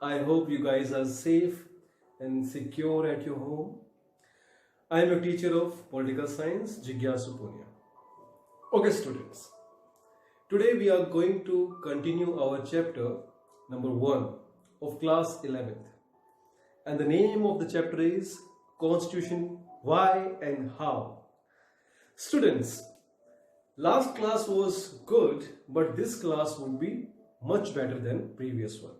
I hope you guys are safe and secure at your home. I am a teacher of political science, Jigyasu Punia. Okay, students. Today we are going to continue our chapter number 1 of class 11th. And the name of the chapter is Constitution, Why and How. Students, last class was good, but this class would be much better than previous one.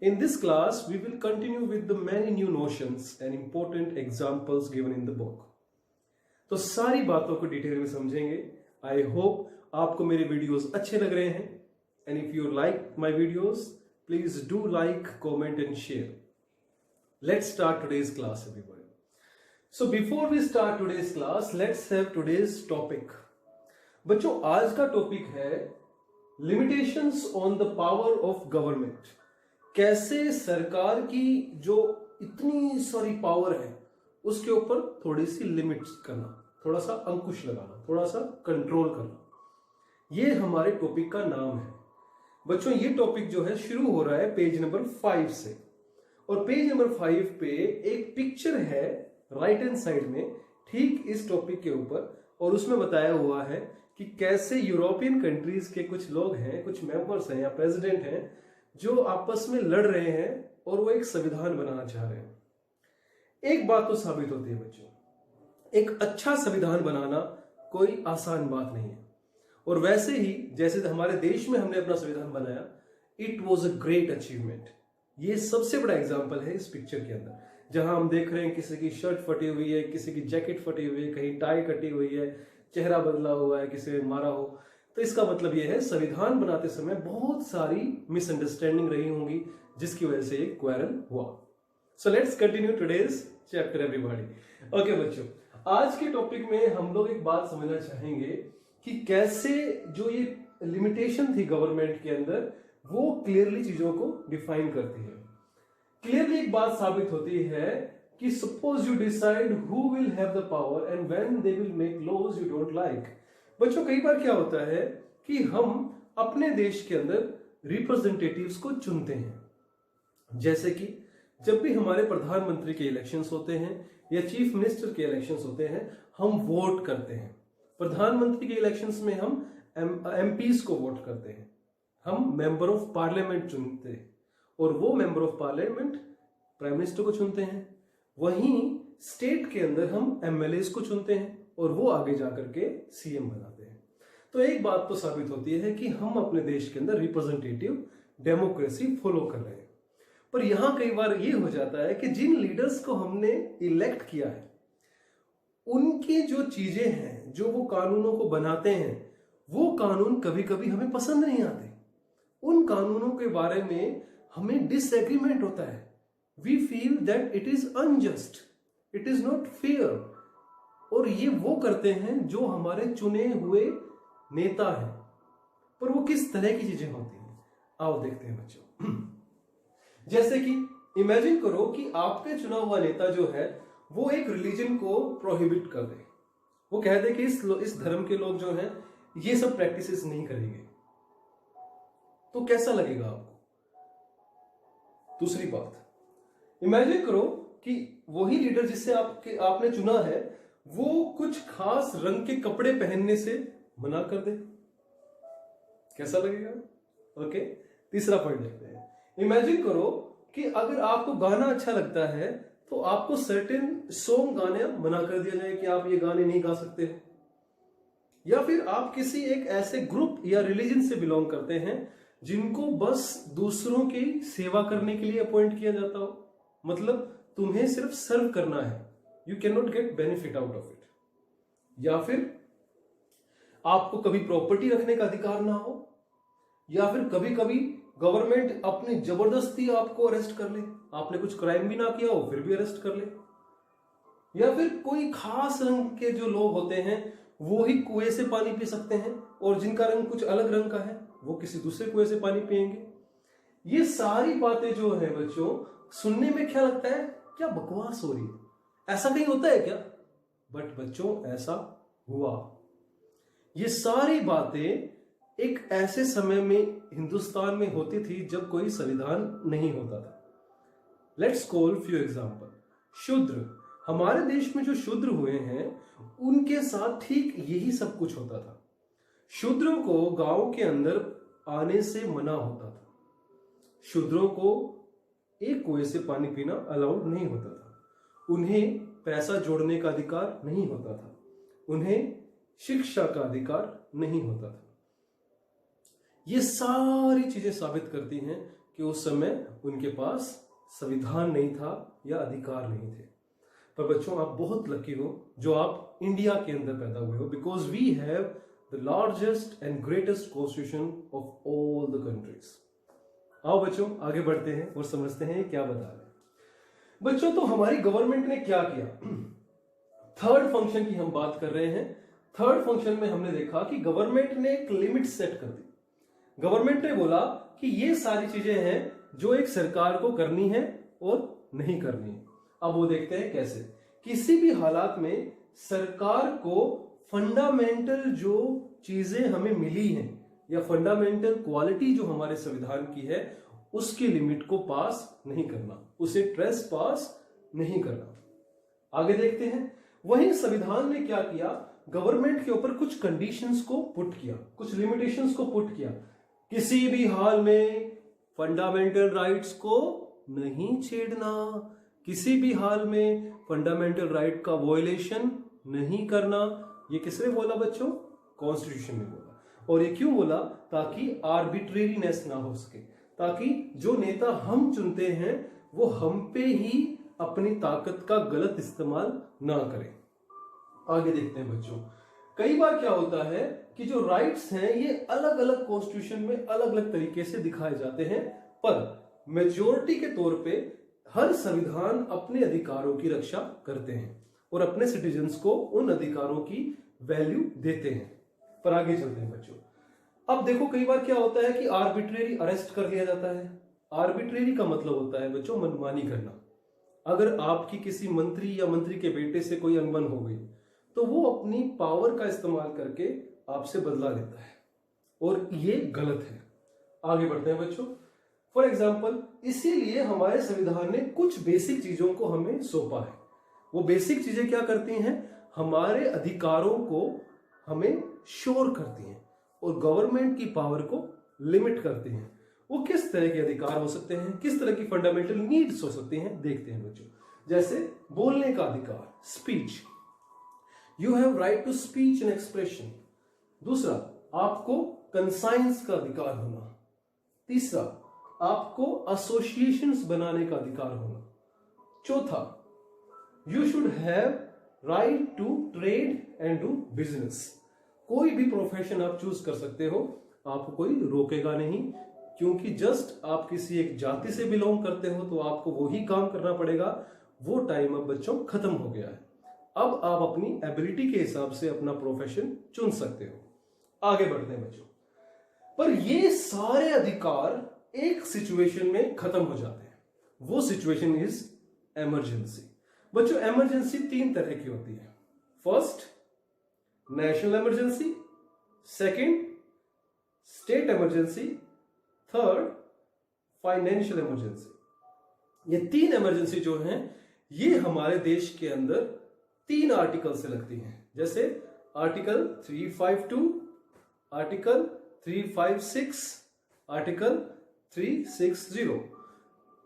In this class, we will continue with the many new notions and important examples given in the book. तो सारी बातों को detail में समझेंगे. I hope आपको मेरे videos अच्छे लग रहे हैं. And if you like my videos, please do like, comment and share. Let's start today's class, everybody. So before we start today's class, let's have today's topic. बच्चों, आज का टॉपिक है Limitations on the power of government. कैसे सरकार की जो इतनी सारी पावर है उसके ऊपर थोड़ी सी लिमिट्स करना, थोड़ा सा अंकुश लगाना, थोड़ा सा कंट्रोल करना, ये हमारे टॉपिक का नाम है. बच्चों, ये टॉपिक जो है शुरू हो रहा है पेज नंबर 5 से. और पेज नंबर 5 पे एक पिक्चर है राइट हैंड साइड में ठीक इस टॉपिक के ऊपर, और उसमें बताया हुआ है कि कैसे यूरोपियन कंट्रीज के कुछ लोग हैं, कुछ मेंबर्स हैं या प्रेसिडेंट हैं जो आपस में लड़ रहे हैं और वो एक संविधान बनाना चाह रहे हैं. एक बात तो साबित होती है बच्चों, एक अच्छा संविधान बनाना कोई आसान बात नहीं है. और वैसे ही जैसे हमारे देश में हमने अपना संविधान बनाया, it was a great achievement. ये सबसे बड़ा एग्जाम्पल है इस पिक्चर के अंदर, जहां हम देख रहे हैं किसी की शर्ट फटी हुई है, किसी की जैकेट फटी हुई है, कहीं टाई कटी हुई है, चेहरा बदला हुआ है, किसी ने मारा हो. तो इसका मतलब यह है संविधान बनाते समय बहुत सारी मिसअंडरस्टैंडिंग रही होंगी जिसकी वजह से एक क्वेरल हुआ. So let's continue today's chapter everybody. Okay बच्चों, आज के टॉपिक में हम लोग एक बात समझना चाहेंगे कि कैसे जो ये लिमिटेशन थी गवर्नमेंट के अंदर वो क्लियरली चीजों को डिफाइन करती है. क्लियरली एक बात साबित होती है कि suppose you decide who will have the power and when they will make laws you don't like. बच्चों, कई बार क्या होता है कि हम अपने देश के अंदर रिप्रेजेंटेटिव्स को चुनते हैं. जैसे कि जब भी हमारे प्रधानमंत्री के इलेक्शंस होते हैं या चीफ मिनिस्टर के इलेक्शंस होते हैं, हम वोट करते हैं. प्रधानमंत्री के इलेक्शंस में हम एमपीज को वोट करते हैं, हम मेंबर ऑफ पार्लियामेंट चुनते हैं, और वो member of parliament prime minister को चुनते हैं. वहीं स्टेट के अंदर हम एमएलए को चुनते हैं और वो आगे जाकर के सीएम बनाते हैं. तो एक बात तो साबित होती है कि हम अपने देश के अंदर रिप्रेजेंटेटिव डेमोक्रेसी फॉलो कर रहे हैं. पर यहां कई बार ये हो जाता है कि जिन लीडर्स को हमने इलेक्ट किया है उनकी जो चीजें हैं, जो वो कानूनों को बनाते हैं, वो कानून कभी कभी हमें पसंद नहीं आते. उन कानूनों के बारे में हमें डिसएग्रीमेंट होता है. We feel that it is unjust, it is not fair. और ये वो करते हैं जो हमारे चुने हुए नेता हैं. पर वो किस तरह की चीजें होती हैं, आओ देखते हैं बच्चों. जैसे कि इमेजिन करो कि आपके चुना हुआ नेता जो है वो एक रिलीजन को प्रोहिबिट कर दे. वो कह दे कि इस धर्म के लोग जो हैं ये सब प्रैक्टिसेस नहीं करेंगे. तो कैसा लगेगा आपको? दूसरी बात, इमेजिन करो कि वही लीडर जिससे आपने चुना है वो कुछ खास रंग के कपड़े पहनने से मना कर दे. कैसा लगेगा? ओके, तीसरा पॉइंट देखते हैं. इमेजिन करो कि अगर आपको गाना अच्छा लगता है तो आपको सर्टेन सॉन्ग गाने मना कर दिया जाए कि आप ये गाने नहीं गा सकते हो. या फिर आप किसी एक ऐसे ग्रुप या रिलीजन से बिलोंग करते हैं जिनको बस दूसरों की सेवा करने के लिए अपॉइंट किया जाता हो, मतलब तुम्हें सिर्फ सर्व करना है, you can not get benefit out of it. या फिर आपको कभी प्रॉपर्टी रखने का अधिकार ना हो, या फिर कभी कभी गवर्नमेंट अपनी जबरदस्ती आपको अरेस्ट कर ले, आपने कुछ क्राइम भी ना किया हो फिर भी अरेस्ट कर ले. या फिर कोई खास रंग के जो लोग होते हैं वो ही कुएं से पानी पी सकते हैं, और जिनका रंग कुछ अलग रंग का है वो किसी दूसरे कुएं से पानी पिएंगे. ये सारी बातें जो है बच्चों, सुनने में क्या लगता है, क्या बकवास हो रही है, ऐसा कहीं होता है क्या? बट बच्चों, ऐसा हुआ. ये सारी बातें एक ऐसे समय में हिंदुस्तान में होती थी जब कोई संविधान नहीं होता था. Let's call few example. शूद्र, हमारे देश में जो शूद्र हुए हैं उनके साथ ठीक यही सब कुछ होता था। शूद्रों को गांव के अंदर आने से मना होता था। शूद्रों को एक कुएं से पानी पीना अलाउड नहीं होता था। उन्हें पैसा जोड़ने का अधिकार नहीं होता था। उन्हें शिक्षा का अधिकार नहीं होता था। ये सारी चीजें साबित करती हैं कि उस समय उनके पास संविधान नहीं था या अधिकार नहीं थे। पर बच्चों, आप बहुत लकी हो जो आप इंडिया के अंदर पैदा हुए हो, because we have the largest and greatest constitution of all the countries. आओ बच्चों, आगे बढ़ते हैं और समझते हैं क्या बता रहे हैं। बच्चों, तो हमारी गवर्नमेंट ने क्या किया? थर्ड फंक्शन की हम बात कर रहे हैं। थर्ड फंक्शन में हमने देखा कि गवर्नमेंट ने एक लिमिट सेट कर दी। गवर्नमेंट ने बोला कि ये सारी चीजें हैं जो एक सरकार को करनी है और नहीं करनी है। अब वो देखते हैं कैसे। किसी भी हालात में सरकार को फंडामेंटल जो चीजें हमें मिली हैं या फंडामेंटल क्वालिटी जो हमारे संविधान की है उसकी लिमिट को पास नहीं करना, उसे ट्रेस पास नहीं करना। आगे देखते हैं। वहीं संविधान ने क्या किया? गवर्नमेंट के ऊपर कुछ कंडीशंस को पुट किया, कुछ लिमिटेशंस को पुट किया। किसी भी हाल में फंडामेंटल राइट्स को नहीं छेड़ना, किसी भी हाल में फंडामेंटल राइट का वॉयलेशन नहीं करना। ये किसने बोला बच्चों? कॉन्स्टिट्यूशन ने बोला। और ये क्यों बोला? ताकि आर्बिट्रेरीनेस ना हो सके, ताकि जो नेता हम चुनते हैं वो हम पे ही अपनी ताकत का गलत इस्तेमाल ना करें। आगे देखते हैं बच्चों। कई बार क्या होता है कि जो राइट्स हैं ये अलग अलग कॉन्स्टिट्यूशन में अलग अलग तरीके से दिखाए जाते हैं, पर मेजॉरिटी के तौर पे हर संविधान अपने अधिकारों की रक्षा करते हैं और अपने सिटीजन्स को उन अधिकारों की वैल्यू देते हैं। पर आगे चलते हैं बच्चों। अब देखो, कई बार क्या होता है कि आर्बिट्रेरी अरेस्ट कर लिया जाता है। आर्बिट्रेरी का मतलब होता है बच्चों मनमानी करना। अगर आपकी किसी मंत्री या मंत्री के बेटे से कोई अनबन हो गई तो वो अपनी पावर का इस्तेमाल करके आपसे बदला लेता है और ये गलत है। आगे बढ़ते हैं बच्चों। फॉर एग्जाम्पल, इसीलिए हमारे संविधान ने कुछ बेसिक चीजों को हमें सौंपा है। वो बेसिक चीजें क्या करती हैं? हमारे अधिकारों को हमें श्योर करती हैं और गवर्नमेंट की पावर को लिमिट करती हैं। वो किस तरह के अधिकार हो सकते हैं, किस तरह की फंडामेंटल नीड्स हो सकती हैं, देखते हैं बच्चों। जैसे बोलने का अधिकार, speech, you have right to speech and expression. दूसरा, आपको कंसाइंस का अधिकार होना। तीसरा, आपको एसोसिएशंस बनाने का अधिकार होना। चौथा, you should have right to trade and do business. कोई भी प्रोफेशन आप चूज कर सकते हो, आपको कोई रोकेगा नहीं, क्योंकि जस्ट आप किसी एक जाति से बिलोंग करते हो तो आपको वही काम करना पड़ेगा। वो टाइम अब बच्चों खत्म हो गया है। अब आप अपनी एबिलिटी के हिसाब से अपना प्रोफेशन चुन सकते हो। आगे बढ़ते हैं बच्चों। पर ये सारे अधिकार एक सिचुएशन में खत्म हो जाते हैं। वो सिचुएशन इज इमरजेंसी। बच्चों, इमरजेंसी 3 तरह की होती है। First, national emergency. Second, state emergency. Third, financial emergency. ये 3 इमरजेंसी जो हैं ये हमारे देश के अंदर 3 आर्टिकल से लगती हैं। जैसे आर्टिकल 352, आर्टिकल 356, आर्टिकल 360।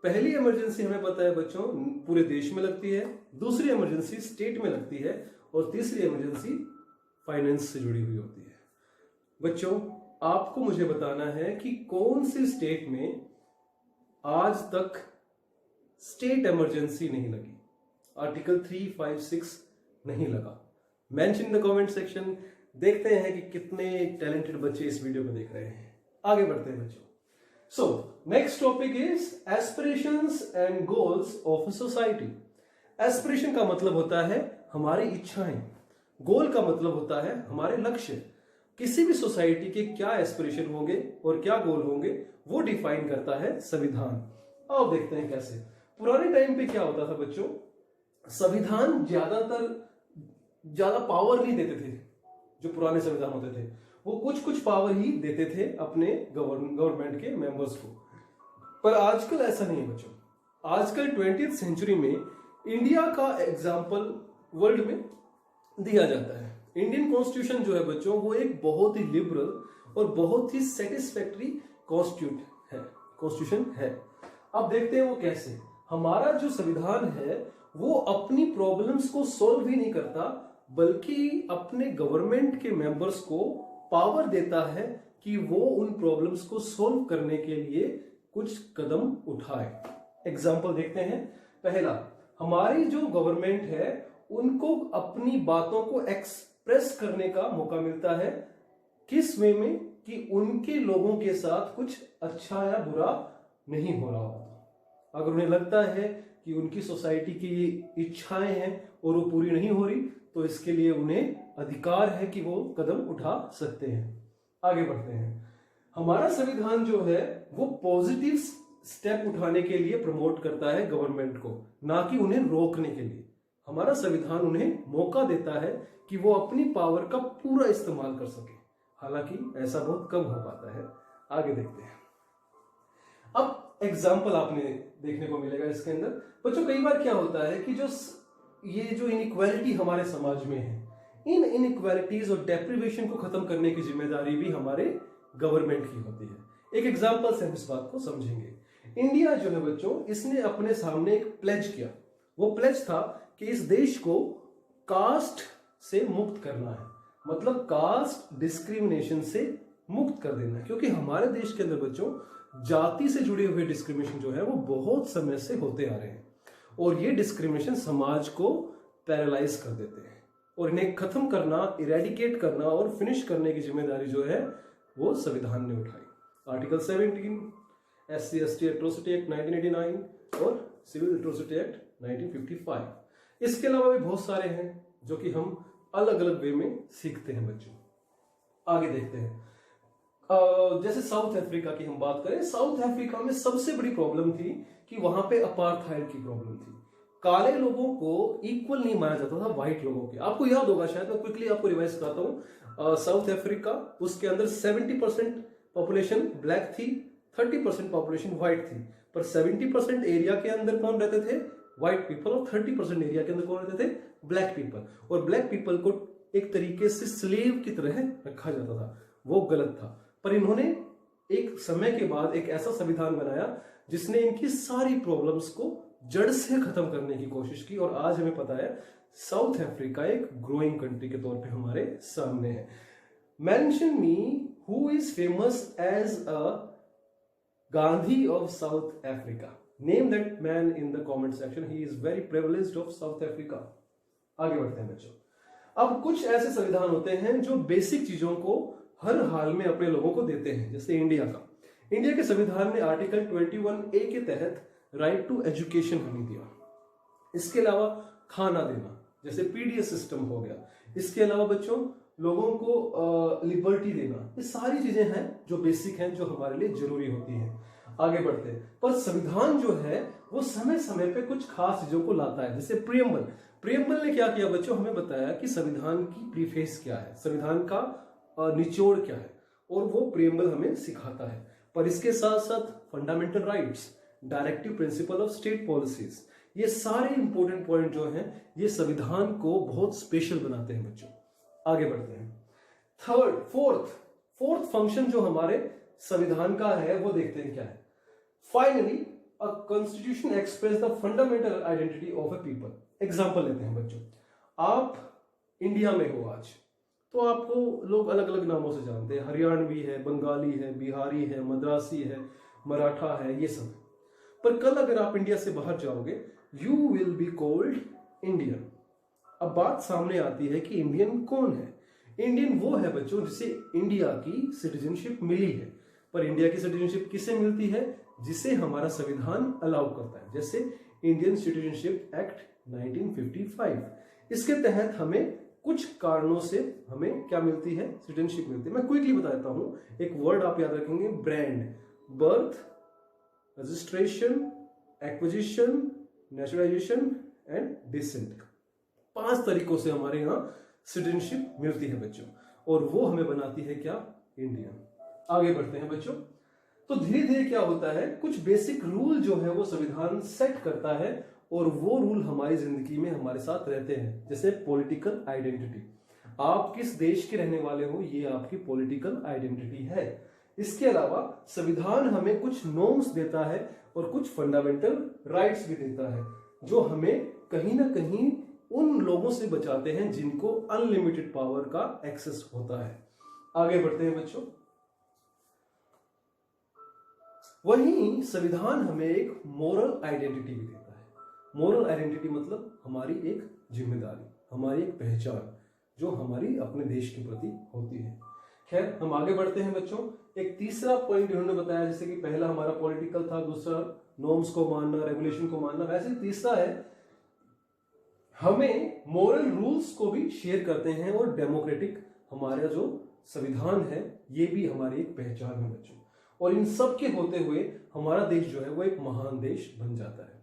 पहली इमरजेंसी हमें पता है बच्चों पूरे देश में लगती है, दूसरी इमरजेंसी स्टेट में लगती है और तीसरी इमरजेंसी फाइनेंस से जुड़ी हुई होती है। बच्चों, आपको मुझे बताना है कि कौन सी स्टेट में आज तक स्टेट इमरजेंसी नहीं लगी, आर्टिकल 356 नहीं लगा। Mention in the comment section. देखते हैं कि कितने टैलेंटेड बच्चे इस वीडियो को देख रहे हैं। आगे बढ़ते हैं बच्चों। So next topic is aspirations and goals of a society. Aspiration का मतलब होता है हमारी इच्छाएं, गोल का मतलब होता है हमारे लक्ष्य। किसी भी सोसाइटी के क्या एस्पिरेशन होंगे और क्या गोल होंगे वो डिफाइन करता है संविधान। अब देखते हैं कैसे। पुराने टाइम पे क्या होता था बच्चों, संविधान ज्यादा पावर नहीं देते थे। जो पुराने संविधान होते थे वो कुछ पावर ही देते थे अपने गवर्नमेंट के मेंबर्स को। पर आजकल ऐसा नहीं है बच्चों। आजकल 20th सेंचुरी में इंडिया का एग्जाम्पल वर्ल्ड में दिया जाता है। इंडियन कॉन्स्टिट्यूशन जो है बच्चों, वो एक बहुत ही लिबरल और बहुत ही सेटिस्फैक्टरी कॉन्स्टिट्यूशन है। अब देखते हैं वो कैसे। हमारा जो संविधान है वो अपनी प्रॉब्लम्स को सॉल्व ही नहीं करता, बल्कि अपने गवर्नमेंट के मेंबर्स को पावर देता है कि वो उन प्रॉब्लम्स को सॉल्व करने के लिए कुछ कदम उठाए। एग्जाम्पल देखते हैं। पहला, हमारी जो गवर्नमेंट है उनको अपनी बातों को एक्सप्रेस करने का मौका मिलता है। किस वे में? कि उनके लोगों के साथ कुछ अच्छा या बुरा नहीं हो रहा होता। अगर उन्हें लगता है कि उनकी सोसाइटी की इच्छाएं हैं और वो पूरी नहीं हो रही, तो इसके लिए उन्हें अधिकार है कि वो कदम उठा सकते हैं। आगे बढ़ते हैं। हमारा संविधान जो है वो पॉजिटिव स्टेप उठाने के लिए प्रमोट करता है गवर्नमेंट को, ना कि उन्हें रोकने के लिए। हमारा संविधान उन्हें मौका देता है कि वो अपनी पावर का पूरा इस्तेमाल कर सके, हालांकि ऐसा बहुत कम हो पाता है। आगे देखते हैं। अब एग्जाम्पल आपने देखने को मिलेगा इसके अंदर। बच्चों, कई बार क्या होता है कि ये जो इनइक्वालिटी हमारे समाज में है, इन इनइक्वालिटीज और डेप्रिवेशन को खत्म करने की जिम्मेदारी भी हमारे गवर्नमेंट की होती है। एक एग्जाम्पल से हम इस बात को समझेंगे। इंडिया जो है बच्चों, इसने अपने सामने एक प्लेज किया। वो प्लेज था कि इस देश को कास्ट से मुक्त करना है, मतलब कास्ट डिस्क्रिमिनेशन से मुक्त कर देना है। क्योंकि हमारे देश के अंदर बच्चों जाति से जुड़े हुए डिस्क्रिमिनेशन जो है वो बहुत समय से होते आ रहे हैं, और ये डिस्क्रिमिनेशन समाज को पैरालाइज कर देते हैं, और इन्हें खत्म करना, इरेडिकेट करना और फिनिश करने की जिम्मेदारी जो है वो संविधान ने उठाई। आर्टिकल 17 SC/ST एट्रोसिटी एक्ट 1989 और सिविल एट्रोसिटी एक्ट 1955। इसके अलावा भी बहुत सारे हैं जो कि हम अलग अलग वे में सीखते हैं बच्चों। आगे देखते हैं। जैसे साउथ अफ्रीका की हम बात करें, साउथ अफ्रीका में सबसे बड़ी प्रॉब्लम थी कि वहां पे अपार्थाइड की प्रॉब्लम थी। काले लोगों को इक्वल नहीं माना जाता था व्हाइट लोगों के। आपको याद होगा शायद, मैं क्विकली आपको रिवाइज कराता हूँ। साउथ अफ्रीका, उसके अंदर 70% पॉपुलेशन ब्लैक थी, 30% पॉपुलेशन व्हाइट थी, पर 70% एरिया के अंदर कौन रहते थे? व्हाइट पीपल, और 30% एरिया के अंदर कौन रहते थे? Black people. और ब्लैक पीपल को एक तरीके से स्लेव की तरह रखा जाता था। वो गलत था। पर इन्होंने एक समय के बाद एक ऐसा संविधान बनाया जिसने इनकी सारी प्रॉब्लम्स को जड़ से खत्म करने की कोशिश की, और आज हमें पता है साउथ अफ्रीका एक ग्रोइंग कंट्री के तौर पे हमारे सामने है। Mention me who is famous as a Gandhi of South Africa. Name that man in the comment section. He is very privileged of South Africa. आगे बढ़ते हैं बच्चों। अब कुछ ऐसे संविधान होते हैं जो बेसिक चीजों को हर हाल में अपने लोगों को देते हैं। जैसे इंडिया के संविधान ने आर्टिकल 21A के तहत राइट टू एजुकेशन हमें दिया। इसके अलावा खाना देना, जैसे पीडीएस सिस्टम हो गया। इसके अलावा बच्चों लोगों को लिबर्टी देना, ये सारी चीजें हैं जो बेसिक हैं, जो हमारे लिए जरूरी होती हैं। आगे बढ़ते हैं। पर संविधान जो है वो समय समय पे कुछ खास चीजों को लाता है। जैसे प्रियम्बल ने क्या किया बच्चों? हमें बताया कि संविधान की प्रीफेस क्या है, संविधान का निचोड़ क्या है, और वो प्रियम्बल हमें सिखाता है। पर इसके साथ साथ fundamental rights, directive principle of state policies, ये सारे इंपॉर्टेंट पॉइंट जो हैं ये संविधान को बहुत स्पेशल बनाते हैं बच्चों। आगे बढ़ते हैं। फोर्थ फंक्शन जो हमारे संविधान का है वो देखते हैं क्या है। Finally a constitution express the fundamental identity of a people. Example लेते हैं बच्चों। आप इंडिया में हो आज, तो आपको लोग अलग अलग नामों से जानते हैं। हरियाणवी है, बंगाली है, बिहारी है, मद्रासी है, मराठा है, ये सब। पर कल अगर आप इंडिया से बाहर जाओगे, you will be called Indian. अब बात सामने आती है कि इंडियन कौन है? इंडियन वो है बच्चों जिसे इंडिया की सिटीजनशिप मिली है। पर इंडिया की सिटीजनशिप किसे मिलती है? जिसे हमारा संविधान अलाउ करता है, जैसे इंडियन सिटीजनशिप एक्ट 1955। इसके तहत हमें कुछ कारणों से हमें क्या मिलती है? सिटीजनशिप मिलती है। मैं क्विकली बता देता हूं। एक वर्ड आप याद रखेंगे, brand, birth, registration, acquisition, naturalisation and descent. 5 तरीकों से हमारे यहां सिटीजनशिप मिलती है बच्चों, और वो हमें बनाती है क्या? इंडियन। आगे बढ़ते हैं बच्चों। तो धीरे धीरे क्या होता है, कुछ बेसिक रूल जो है वो संविधान सेट करता है और वो रूल हमारी जिंदगी में हमारे साथ रहते हैं। जैसे पॉलिटिकल आइडेंटिटी, आप किस देश के रहने वाले हो ये आपकी पॉलिटिकल आइडेंटिटी है। इसके अलावा संविधान हमें कुछ नॉर्म्स देता है और कुछ फंडामेंटल राइट्स भी देता है जो हमें कहीं ना कहीं उन लोगों से बचाते हैं जिनको अनलिमिटेड पावर का एक्सेस होता है। आगे बढ़ते हैं बच्चों। वहीं संविधान हमें एक मोरल आइडेंटिटी भी देता है। मोरल आइडेंटिटी मतलब हमारी एक जिम्मेदारी, हमारी एक पहचान जो हमारी अपने देश के प्रति होती है। खैर हम आगे बढ़ते हैं बच्चों। एक तीसरा पॉइंट इन्होंने बताया, जैसे कि पहला हमारा पॉलिटिकल था, दूसरा नॉर्म्स को मानना, रेगुलेशन को मानना, वैसे तीसरा है हमें मोरल रूल्स को भी शेयर करते हैं और डेमोक्रेटिक हमारा जो संविधान है ये भी हमारी एक पहचान है बच्चों। और इन सब के होते हुए हमारा देश जो है वो एक महान देश बन जाता है।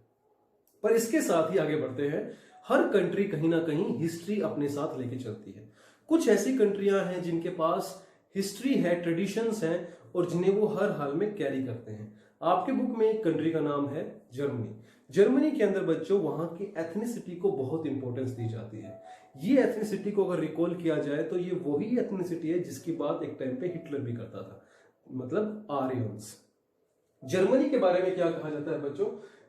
पर इसके साथ ही आगे बढ़ते हैं, हर कंट्री कहीं ना कहीं हिस्ट्री अपने साथ लेके चलती है। कुछ ऐसी कंट्रियां हैं जिनके पास हिस्ट्री है, ट्रेडिशंस हैं और जिन्हें वो हर हाल में कैरी करते हैं। आपके बुक में एक कंट्री का नाम है जर्मनी। जर्मनी के अंदर बच्चों वहां की एथनिसिटी को बहुत इंपॉर्टेंस दी जाती है। ये एथनिसिटी को अगर रिकॉल किया जाए तो ये वही एथनिसिटी है जिसकी बात एक टाइम पे हिटलर भी करता था, मतलब आर्यंस। जर्मनी के बारे में क्या कहा जाता है बच्चों,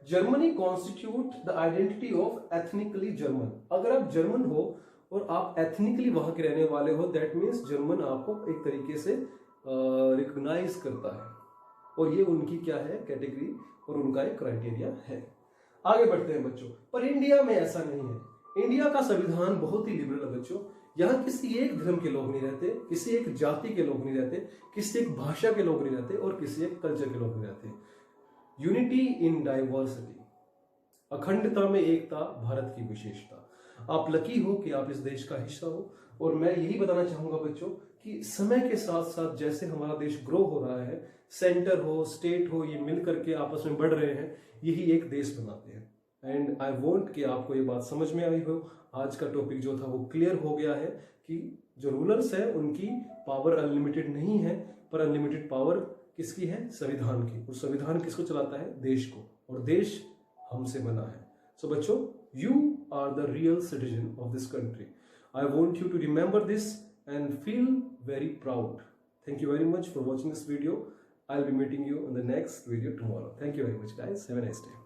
Germany constitute the identity of ethnically German. अगर आप जर्मन हो और आप एथनिकली वहां के रहने वाले हो, दैट मीन्स जर्मन आपको एक तरीके से रिकॉग्नाइज करता है और ये उनकी क्या है कैटेगरी और उनका एक क्राइटेरिया है। आगे बढ़ते हैं बच्चों। पर इंडिया में ऐसा नहीं है। इंडिया का संविधान बहुत ही लिबरल है बच्चों। यहाँ किसी एक धर्म के लोग नहीं रहते, किसी एक जाति के लोग नहीं रहते, किसी एक भाषा के लोग नहीं रहते और किसी एक कल्चर के लोग नहीं रहते। यूनिटी इन डाइवर्सिटी, अखंडता में एकता भारत की विशेषता। आप लकी हो कि आप इस देश का हिस्सा हो। और मैं यही बताना चाहूंगा बच्चों कि समय के साथ साथ जैसे हमारा देश ग्रो हो रहा है, सेंटर हो, स्टेट हो, ये मिल करके आपस में बढ़ रहे हैं, यही एक देश बनाते हैं। एंड आई वॉन्ट कि आपको ये बात समझ में आई हो। आज का टॉपिक जो था वो क्लियर हो गया है कि जो रूलर्स है उनकी पावर अनलिमिटेड नहीं है, पर अनलिमिटेड पावर किसकी है, संविधान की। और संविधान किसको चलाता है, देश को, और देश हमसे बना है। सो बच्चों, you are the real citizen of this country. I want you to remember this and feel very proud. Thank you very much for watching this video. I'll be meeting you in the next video tomorrow. Thank you very much guys. Have a nice day.